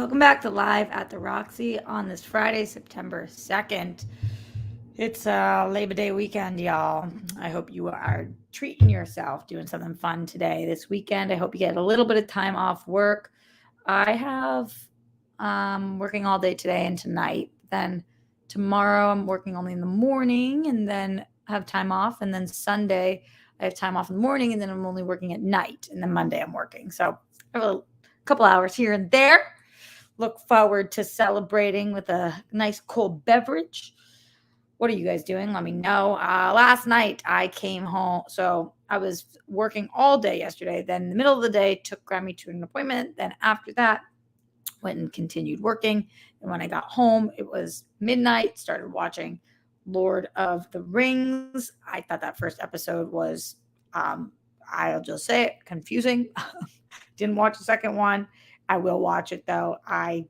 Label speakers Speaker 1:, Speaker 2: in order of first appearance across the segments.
Speaker 1: Welcome back to Live at the Roxy on this Friday, September 2nd. It's Labor Day weekend, y'all. I hope you are treating yourself, doing something fun today, this weekend. I hope you get a little bit of time off work. I have working all day today and tonight. Then tomorrow I'm working only in the morning and then have time off. And then Sunday I have time off in the morning and then I'm only working at night. And then Monday I'm working. So I have a couple hours here and there. Look forward to celebrating with a nice cold beverage. What are you guys doing? Let me know. Last night I came home. So I was working all day yesterday. Then in the middle of the day, took Grammy to an appointment. Then after that, went and continued working. And when I got home, it was midnight, started watching Lord of the Rings. I thought that first episode was, I'll just say it, confusing. Didn't watch the second one. I will watch it though. I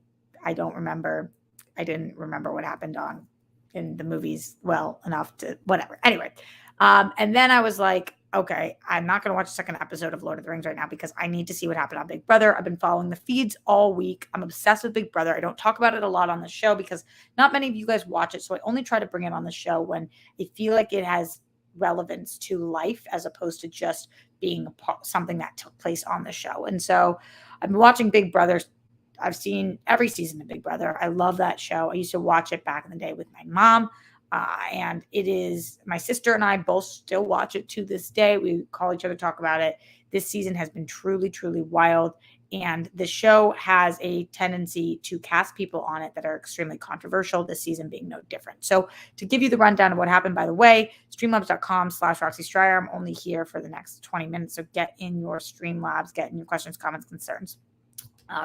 Speaker 1: don't remember. I didn't remember what happened on in the movies well enough to whatever. Anyway, and then I was like, okay, I'm not going to watch the second episode of Lord of the Rings right now because I need to see what happened on Big Brother. I've been following the feeds all week. I'm obsessed with Big Brother. I don't talk about it a lot on the show because not many of you guys watch it. So I only try to bring it on the show when I feel like it has relevance to life as opposed to just being something that took place on the show. And so I've been watching Big Brother. I've seen every season of Big Brother. I love that show. I used to watch it back in the day with my mom. And it is my sister and I both still watch it to this day. We call each other, talk about it. This season has been truly, truly wild. And the show has a tendency to cast people on it that are extremely controversial, this season being no different. So to give you the rundown of what happened, by the way, streamlabs.com/Roxy Stryer. I'm only here for the next 20 minutes. So get in your Streamlabs, get in your questions, comments, concerns.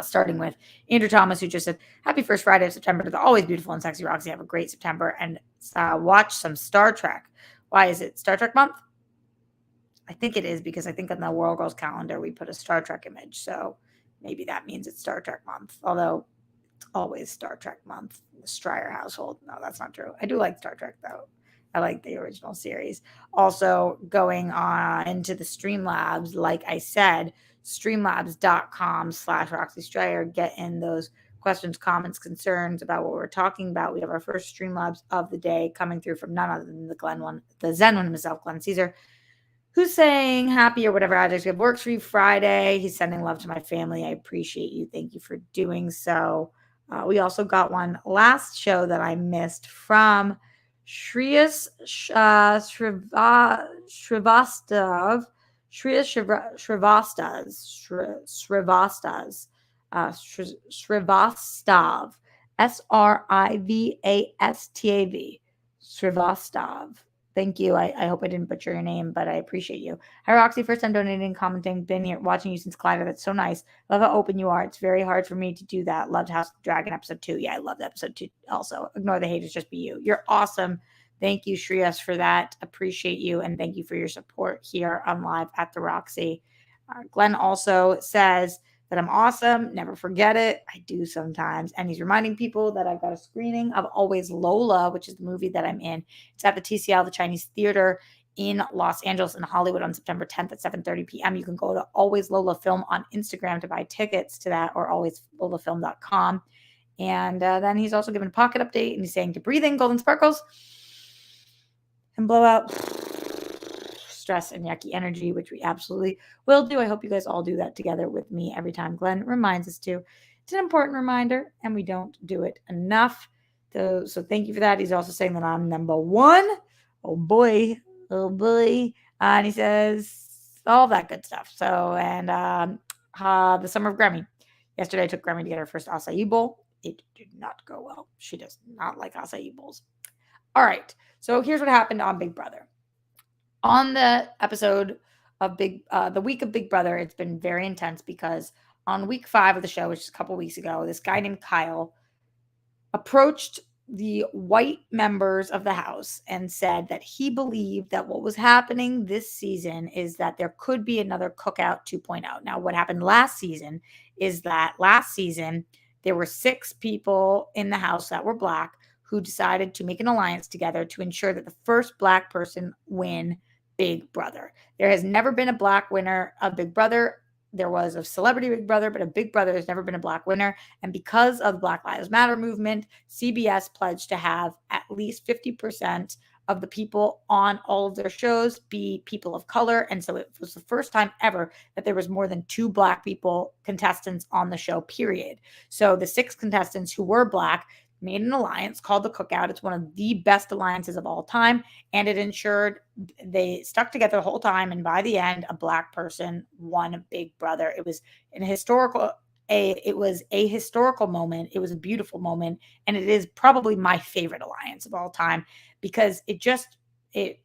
Speaker 1: Starting with Andrew Thomas, who just said, happy first Friday of September to the always beautiful and sexy Roxy. Have a great September and watch some Star Trek. Why is it Star Trek month? I think it is because I think on the World Girls calendar we put a Star Trek image. So maybe that means it's Star Trek month. Although it's always Star Trek month in the Stryer household. No, that's not true. I do like Star Trek though. I like the original series. Also going on into the Streamlabs, like I said, streamlabs.com/Roxy Stryer. Get in those questions, comments, concerns about what we're talking about. We have our first Streamlabs of the day coming through from none other than the Zen one himself, Glenn Caesar, who's saying happy or whatever adjective works for you Friday. He's sending love to my family. I appreciate you. Thank you for doing so. We also got one last show that I missed from Shreyas Shrivastava. Shrivastava, Srivastav, Srivastav. Thank you. I hope I didn't butcher your name, but I appreciate you. Hi, Roxy. First time donating, commenting. Been here watching you since Collider. That's so nice. Love how open you are. It's very hard for me to do that. Loved House of the Dragon episode 2. Yeah, I loved episode 2 also. Ignore the haters, just be you. You're awesome. Thank you, Shreyas, for that. Appreciate you. And thank you for your support here on Live at the Roxy. Glenn also says that I'm awesome. Never forget it. I do sometimes. And he's reminding people that I've got a screening of Always Lola, which is the movie that I'm in. It's at the TCL, the Chinese Theater in Los Angeles and Hollywood on September 10th at 7:30 p.m. You can go to Always Lola Film on Instagram to buy tickets to that or alwayslolafilm.com. And then he's also given a pocket update and he's saying to breathe in golden sparkles and blow out stress and yucky energy, which we absolutely will do. I hope you guys all do that together with me every time Glenn reminds us to. It's an important reminder, and we don't do it enough. So thank you for that. He's also saying that I'm number one. Oh boy. And he says all that good stuff. So, and the summer of Grammy. Yesterday I took Grammy to get her first acai bowl. It did not go well. She does not like acai bowls. All right. So here's what happened on Big Brother. On the episode of the week of Big Brother, it's been very intense because on week 5 of the show, which is a couple weeks ago, this guy named Kyle approached the white members of the house and said that he believed that what was happening this season is that there could be another Cookout 2.0. Now, what happened last season is that last season there were 6 people in the house that were Black who decided to make an alliance together to ensure that the first Black person win Big Brother. There has never been a Black winner of Big Brother. there was a celebrity Big Brother, but a Big Brother has never been a Black winner. And because of the Black Lives Matter movement, CBS pledged to have at least 50% of the people on all of their shows be people of color. And so it was the first time ever that there was more than 2 Black people contestants on the show, period. So the 6 contestants who were Black made an alliance called the Cookout. It's one of the best alliances of all time, and it ensured they stuck together the whole time. And by the end, a Black person won Big Brother. It was an historical. It was a historical moment. It was a beautiful moment, and it is probably my favorite alliance of all time because it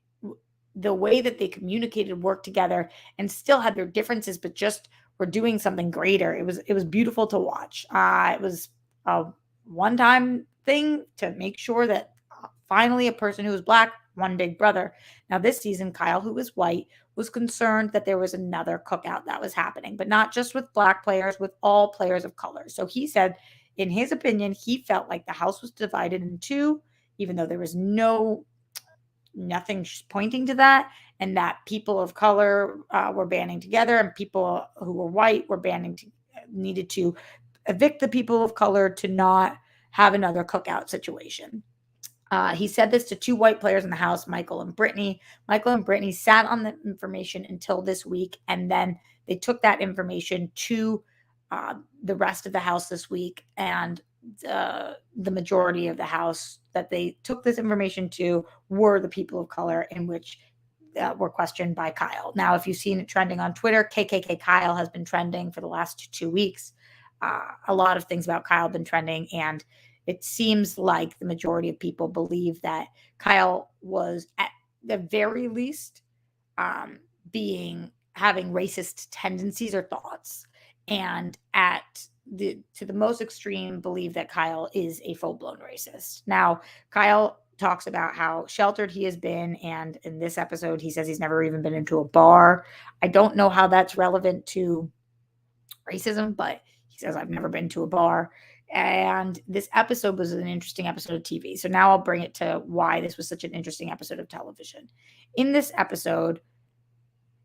Speaker 1: the way that they communicated, worked together, and still had their differences, but just were doing something greater. It was beautiful to watch. It was a one-time thing to make sure that finally a person who was Black won Big Brother. Now this season, Kyle, who was white, was concerned that there was another cookout that was happening, but not just with Black players, with all players of color. So he said, in his opinion, he felt like the house was divided in two, even though there was nothing pointing to that, and that people of color were banding together, and people who were white were needed to evict the people of color to not have another cookout situation. He said this to 2 white players in the house, Michael and Brittany. Michael and Brittany sat on the information until this week, and then they took that information to the rest of the house this week. And the majority of the house that they took this information to were the people of color, in which were questioned by Kyle. Now, if you've seen it trending on Twitter, KKK Kyle has been trending for the last 2 weeks. A lot of things about Kyle have been trending, and it seems like the majority of people believe that Kyle was at the very least having racist tendencies or thoughts, and to the most extreme believe that Kyle is a full-blown racist. Now, Kyle talks about how sheltered he has been, and in this episode he says he's never even been into a bar. I don't know how that's relevant to racism, but he says, I've never been to a bar. And this episode was an interesting episode of TV. So now I'll bring it to why this was such an interesting episode of television. In this episode,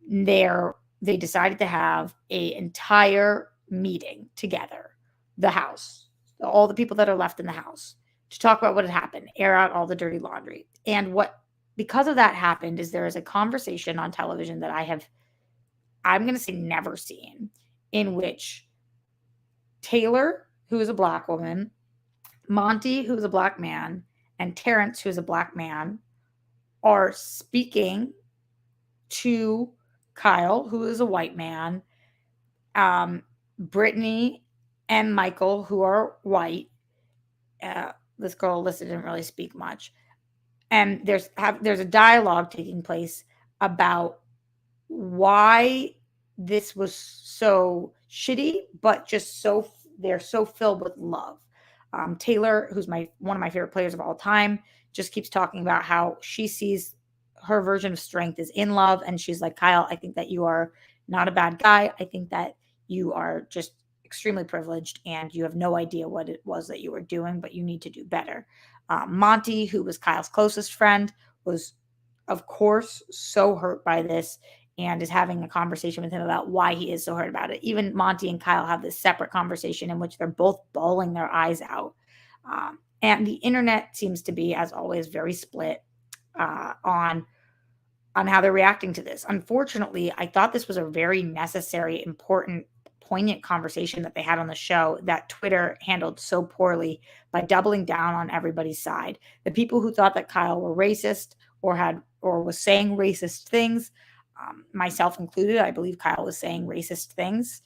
Speaker 1: they decided to have an entire meeting together, the house, all the people that are left in the house, to talk about what had happened, air out all the dirty laundry. And what, because of that happened, is there is a conversation on television that I'm going to say never seen, in which Taylor, who is a Black woman, Monty, who is a Black man, and Terrence, who is a Black man, are speaking to Kyle, who is a white man, Brittany and Michael, who are white. This girl, Alyssa, didn't really speak much. And there's a dialogue taking place about why this was so shitty, but just they're so filled with love. Taylor, who's one of my favorite players of all time, just keeps talking about how she sees her version of strength is in love. And she's like, Kyle, I think that you are not a bad guy. I think that you are just extremely privileged and you have no idea what it was that you were doing, but you need to do better. Monty, who was Kyle's closest friend, was, of course, so hurt by this and is having a conversation with him about why he is so hurt about it. Even Monty and Kyle have this separate conversation in which they're both bawling their eyes out. And the internet seems to be, as always, very split on how they're reacting to this. Unfortunately, I thought this was a very necessary, important, poignant conversation that they had on the show that Twitter handled so poorly by doubling down on everybody's side. The people who thought that Kyle were racist or was saying racist things, myself included, I believe Kyle was saying racist things.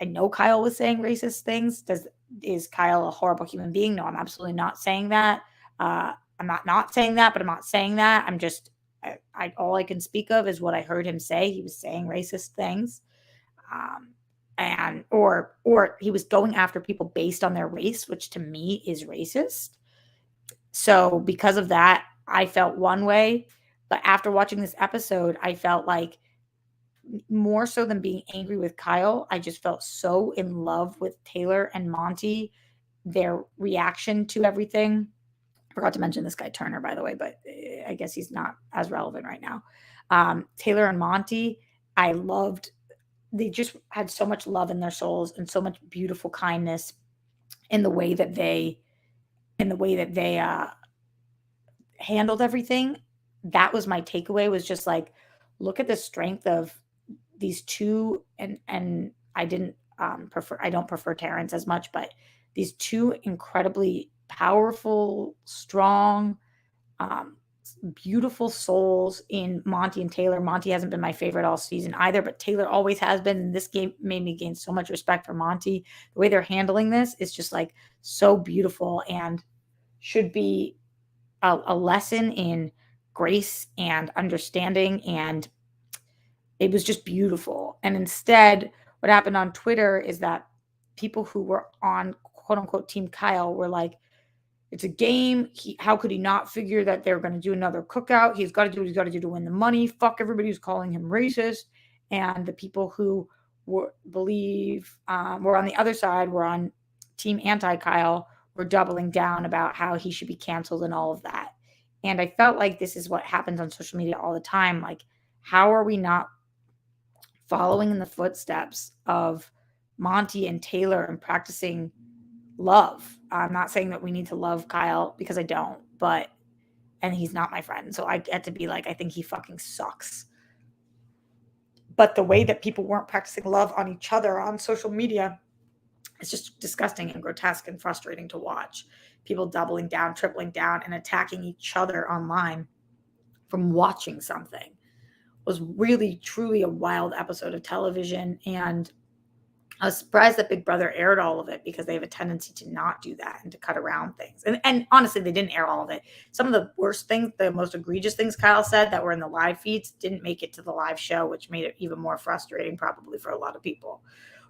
Speaker 1: I know Kyle was saying racist things. Is Kyle a horrible human being? No, I'm absolutely not saying that. I'm not saying that, but I'm not saying that. I'm just, all I can speak of is what I heard him say. He was saying racist things. Or he was going after people based on their race, which to me is racist. So because of that, I felt one way. But after watching this episode, I felt like, more so than being angry with Kyle, I just felt so in love with Taylor and Monty, their reaction to everything. I forgot to mention this guy Turner, by the way, but I guess he's not as relevant right now. Taylor and Monty, I loved they just had so much love in their souls and so much beautiful kindness in the way that they handled everything. That was my takeaway, was just like, look at the strength of these two, and I don't prefer Terrence as much, but these two incredibly powerful, strong, um, beautiful souls in Monty and Taylor. Monty hasn't been my favorite all season either, but Taylor always has been. And this game made me gain so much respect for Monty. The way they're handling this is just like so beautiful, and should be a lesson in grace and understanding. And it was just beautiful. And instead, what happened on Twitter is that people who were on quote unquote Team Kyle were like, it's a game. How could he not figure that they're going to do another cookout? He's got to do what he's got to do to win the money. Fuck everybody who's calling him racist. And the people who were were on the other side, were on Team Anti Kyle, were doubling down about how he should be canceled and all of that. And I felt like this is what happens on social media all the time. Like, how are we not following in the footsteps of Monty and Taylor and practicing love? I'm not saying that we need to love Kyle, because I don't, and he's not my friend. So I get to be like, I think he fucking sucks. But the way that people weren't practicing love on each other on social media, it's just disgusting and grotesque and frustrating to watch. People doubling down, tripling down, and attacking each other online from watching something was really, truly a wild episode of television. And I was surprised that Big Brother aired all of it, because they have a tendency to not do that and to cut around things. And honestly, they didn't air all of it. Some of the worst things, the most egregious things Kyle said that were in the live feeds, didn't make it to the live show, which made it even more frustrating probably for a lot of people.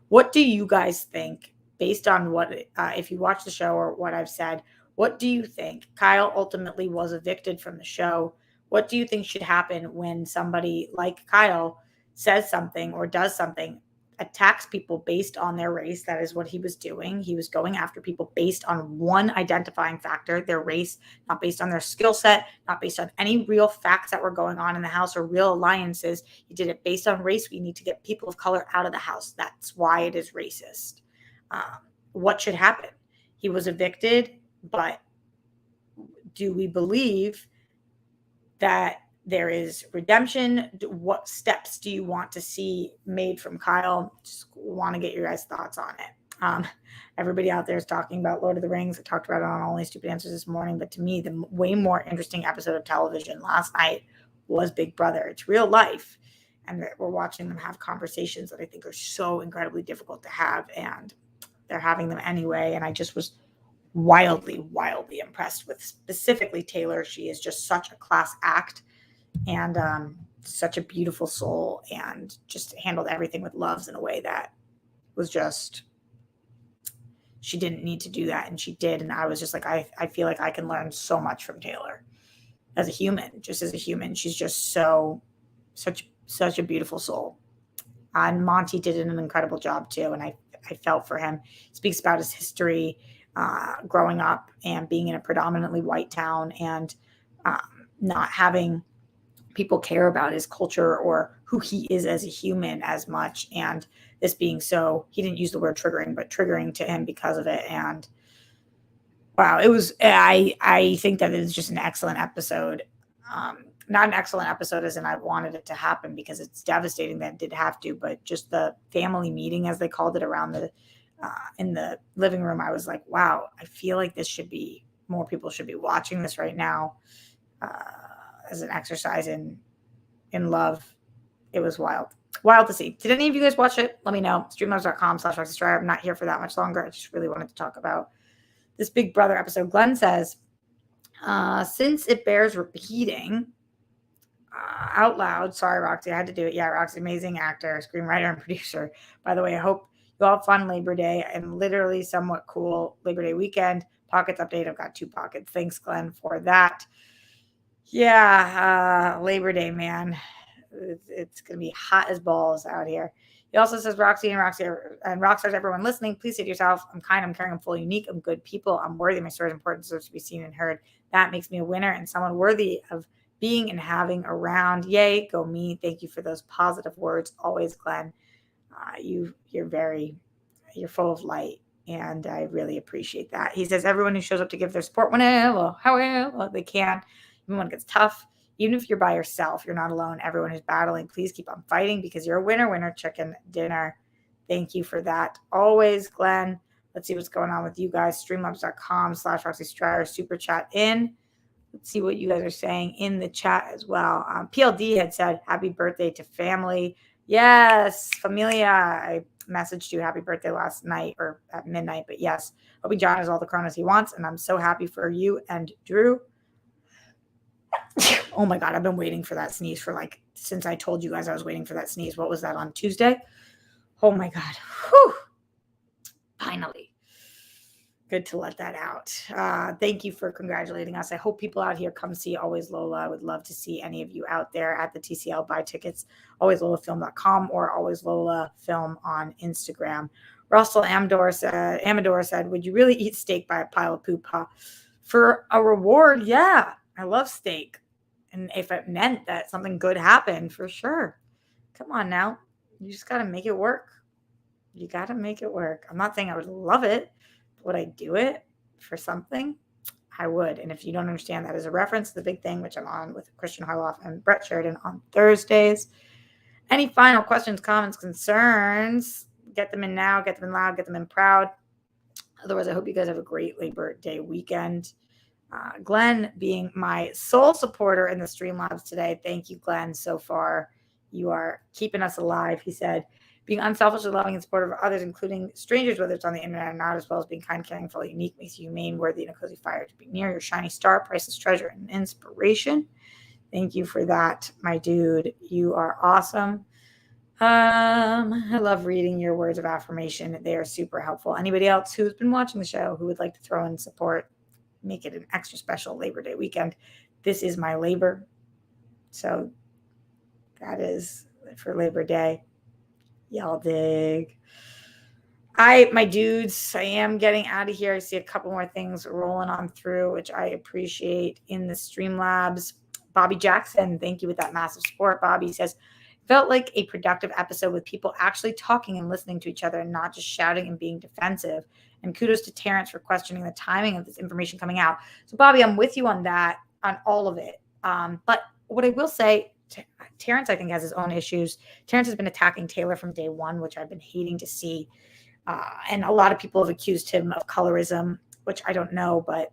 Speaker 1: What do you guys think, based on if you watch the show or what I've said, what do you think? Kyle ultimately was evicted from the show. What do you think should happen when somebody like Kyle says something or does something, attacks people based on their race? That is what he was doing. He was going after people based on one identifying factor, their race, not based on their skill set, not based on any real facts that were going on in the house or real alliances. He did it based on race. We need to get people of color out of the house. That's why it is racist. What should happen? He was evicted, but do we believe that there is redemption? What steps do you want to see made from Kyle? Just want to get your guys' thoughts on it. Everybody out there is talking about Lord of the Rings. I talked about it on Only Stupid Answers this morning, but to me, the way more interesting episode of television last night was Big Brother. It's real life, and we're watching them have conversations that I think are so incredibly difficult to have, and they're having them anyway. And I just was wildly, wildly impressed with specifically Taylor. She is just such a class act, and such a beautiful soul, and just handled everything with loves in a way that was just, she didn't need to do that, and she did. And I was just like, I feel like I can learn so much from Taylor as a human. She's just such a beautiful soul. And Monty did an incredible job too, and I felt for him. He speaks about his history, growing up and being in a predominantly white town, and not having people care about his culture or who he is as a human as much. And this being so, he didn't use the word triggering, but triggering to him because of it. And wow, I think that it is just an excellent episode. Not an excellent episode as in I wanted it to happen, because it's devastating that it did have to, but just the family meeting, as they called it, around in the living room. I was like, wow, I feel like more people should be watching this right now, as an exercise in love. It was wild to see. Did any of you guys watch it? Let me know. Streamlabs.com/RoxyStrider. I'm not here for that much longer. I just really wanted to talk about this Big Brother episode. Glenn says, since it bears repeating, out loud, sorry, Roxy, I had to do it. Yeah, Roxy, amazing actor, screenwriter, and producer. By the way, I hope you all have fun Labor Day and literally somewhat cool Labor Day weekend. Pockets update. I've got 2 pockets. Thanks, Glenn, for that. Yeah, Labor Day, man. It's going to be hot as balls out here. He also says, Roxy and Rockstars, everyone listening, please say to yourself, I'm kind, I'm caring, I'm full, unique, I'm good people, I'm worthy, my story is important, deserves to be seen and heard. That makes me a winner and someone worthy of being and having around. Yay, go me. Thank you for those positive words always, Glenn. You're full of light, and I really appreciate that. He says everyone who shows up to give their support whenever, however they can, even when it gets tough, even if you're by yourself, you're not alone. Everyone who's battling, please keep on fighting because you're a winner chicken dinner. Thank you for that. Always, Glenn. Let's see what's going on with you guys. Streamlabs.com/Roxy Strider. Super chat in. Let's see what you guys are saying in the chat as well. PLD had said, happy birthday to family. Yes, familia. I messaged you happy birthday last night or at midnight, but yes, hoping John has all the Coronas he wants, and I'm so happy for you and Drew. Oh my God, I've been waiting for that sneeze for since I told you guys I was waiting for that sneeze. What was that, on Tuesday? Oh my God. Whew. Finally. Good to let that out. Thank you for congratulating us. I hope people out here come see Always Lola. I would love to see any of you out there at the TCL. Buy tickets, alwayslolafilm.com or Always Lola Film on Instagram. Russell Amador said, would you really eat steak by a pile of poop? For a reward, yeah. I love steak. And if it meant that something good happened, for sure. Come on now. You just got to make it work. You got to make it work. I'm not saying I would love it. Would I do it for something? I would. And if you don't understand, that is a reference to The Big Thing, which I'm on with Christian Harloff and Brett Sheridan on Thursdays. Any final questions, comments, concerns? Get them in now, get them in loud, get them in proud. Otherwise, I hope you guys have a great Labor Day weekend. Glenn being my sole supporter in the Streamlabs today. Thank you, Glenn, so far. You are keeping us alive, he said. Being unselfishly loving and supportive of others, including strangers, whether it's on the internet or not, as well as being kind, caring, fully unique, makes you humane, worthy, and a cozy fire to be near. Your shiny star, priceless treasure, and inspiration. Thank you for that, my dude. You are awesome. I love reading your words of affirmation. They are super helpful. Anybody else who's been watching the show who would like to throw in support, make it an extra special Labor Day weekend. This is my labor. So that is for Labor Day. Y'all dig. My dudes, I am getting out of here. I see a couple more things rolling on through, which I appreciate in the Streamlabs. Bobby Jackson, thank you with that massive support. Bobby says, felt like a productive episode with people actually talking and listening to each other and not just shouting and being defensive. And kudos to Terrence for questioning the timing of this information coming out. So, Bobby, I'm with you on that, on all of it. But what I will say, Terrence, I think, has his own issues. Terrence has been attacking Taylor from day one, which I've been hating to see. And a lot of people have accused him of colorism, which I don't know, but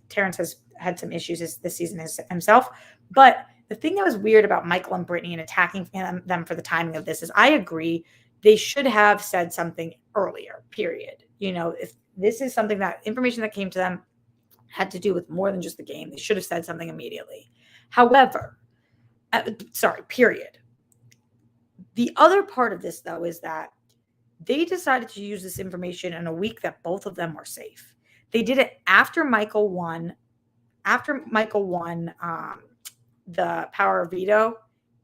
Speaker 1: Terrence has had some issues this season himself. But the thing that was weird about Michael and Brittany and attacking them for the timing of this is I agree they should have said something earlier, period. If this is something that information that came to them had to do with more than just the game, they should have said something immediately. However, period. The other part of this, though, is that they decided to use this information in a week that both of them were safe. They did it after Michael won the power of veto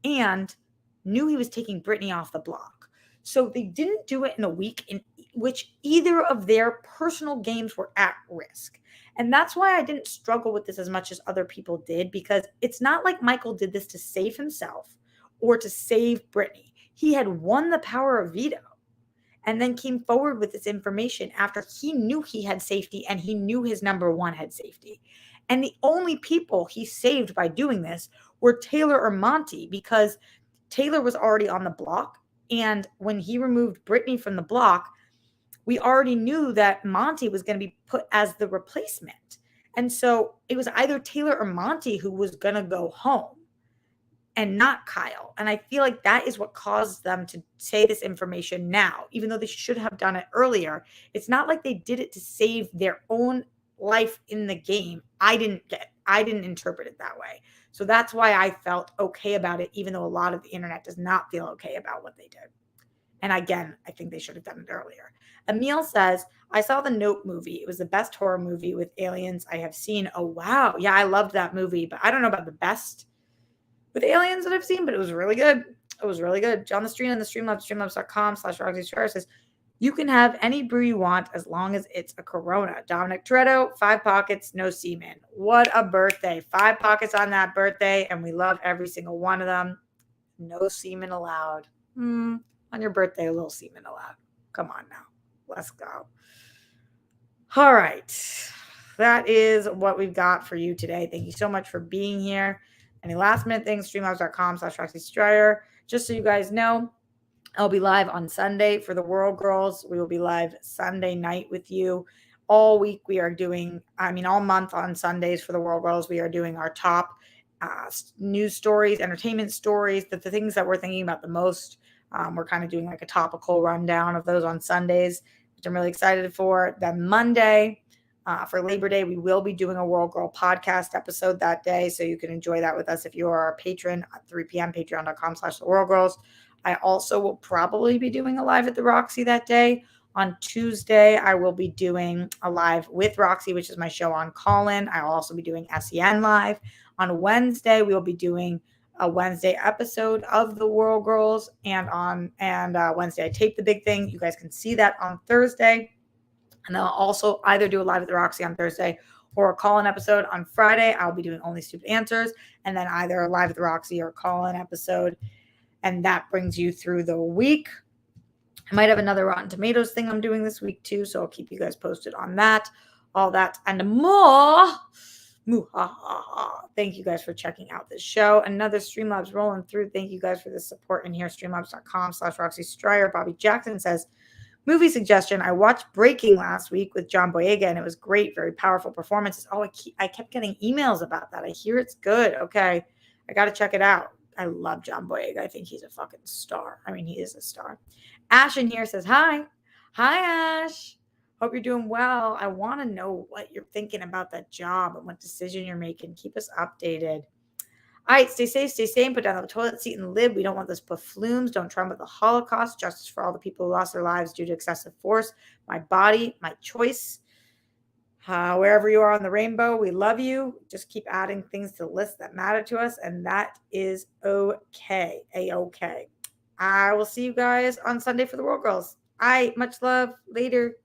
Speaker 1: and knew he was taking Brittany off the block. So they didn't do it in a week in which either of their personal games were at risk. And that's why I didn't struggle with this as much as other people did, because it's not like Michael did this to save himself or to save Brittany. He had won the power of veto and then came forward with this information after he knew he had safety and he knew his number one had safety. And the only people he saved by doing this were Taylor or Monty, because Taylor was already on the block. And when he removed Brittany from the block, we already knew that Monty was going to be put as the replacement. And so it was either Taylor or Monty who was going to go home and not Kyle. And I feel like that is what caused them to say this information now, even though they should have done it earlier. It's not like they did it to save their own life in the game. I didn't interpret it that way. So that's why I felt okay about it, even though a lot of the internet does not feel okay about what they did. And again, I think they should have done it earlier. Emil says, I saw the Nope movie. It was the best horror movie with aliens I have seen. Oh, wow. Yeah, I loved that movie, but I don't know about the best with aliens that I've seen, but it was really good. It was really good. John the Stream and the Streamlabs, streamlabs.com/Roxy says, you can have any brew you want as long as it's a Corona. Dominic Toretto, 5 pockets, no semen. What a birthday. 5 pockets on that birthday, and we love every single one of them. No semen allowed. On your birthday, a little semen allowed. Come on now. Let's go. All right. That is what we've got for you today. Thank you so much for being here. Any last minute things, streamlabs.com/Roxy Stryer. Just so you guys know, I'll be live on Sunday for the World Girls. We will be live Sunday night with you. All week we are doing, all month on Sundays for the World Girls, we are doing our top news stories, entertainment stories, the things that we're thinking about the most. We're kind of doing like a topical rundown of those on Sundays, which I'm really excited for. Then Monday, for Labor Day, we will be doing a World Girl podcast episode that day. So you can enjoy that with us if you are a patron at 3 p.m., patreon.com/The World Girls. I also will probably be doing a live at the Roxy that day. On Tuesday, I will be doing a live with Roxy, which is my show on Callin. I'll also be doing SEN Live. On Wednesday, we will be doing a Wednesday episode of the World Girls. And Wednesday, I tape the big thing. You guys can see that on Thursday. And then I'll also either do a live at the Roxy on Thursday or a call-in episode on Friday. I'll be doing Only Stupid Answers, and then either a live at the Roxy or a call-in episode. And that brings you through the week. I might have another Rotten Tomatoes thing I'm doing this week too, so I'll keep you guys posted on that. All that and more. Thank you guys for checking out this show. Another Streamlabs rolling through. Thank you guys for the support in here. Streamlabs.com/Roxy Stryer. Bobby Jackson says, movie suggestion. I watched Breaking last week with John Boyega, and it was great. Very powerful performances. Oh, I kept getting emails about that. I hear it's good. Okay. I got to check it out. I love John Boyega. I think he's a fucking star. I mean, he is a star. Ash in here says, hi. Hi, Ash. Hope you're doing well. I want to know what you're thinking about that job and what decision you're making. Keep us updated. All right, stay safe, stay sane, put down the toilet seat and live. We don't want those buffoons. Don't trauma with the Holocaust. Justice for all the people who lost their lives due to excessive force. My body, my choice. Wherever you are on the rainbow, we love you. Just keep adding things to the list that matter to us, and that is okay. A-okay. I will see you guys on Sunday for the World Girls. All right, much love. Later.